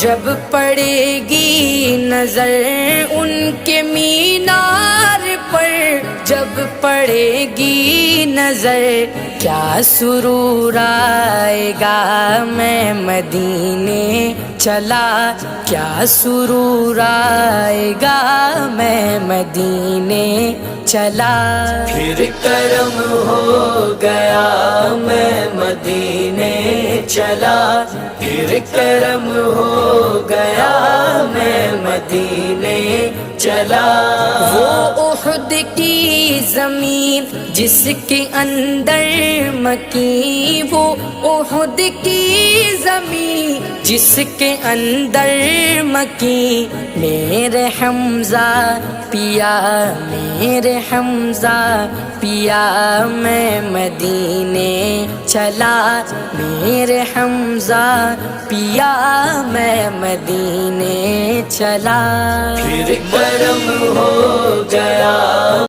جب پڑے گی نظر ان کے مینار پر، جب پڑے گی نظر کیا سرور آئے گا، میں مدینے چلا کیا سرور آئے گا، میں مدینے چلا۔ پھر کرم ہو گیا میں مدینے چلا، پھر کرم ہو گیا میں مدینے چلا۔ وہ احد کی زمین جس کے اندر مکی، وہ احد کی زمین جس کے اندر مکی، میرے حمزہ پیا، میرے حمزہ پیا، میں مدینے چلا، میرے حمزہ پیا، میں مدینے چلا۔ پھر کرم ہو گیا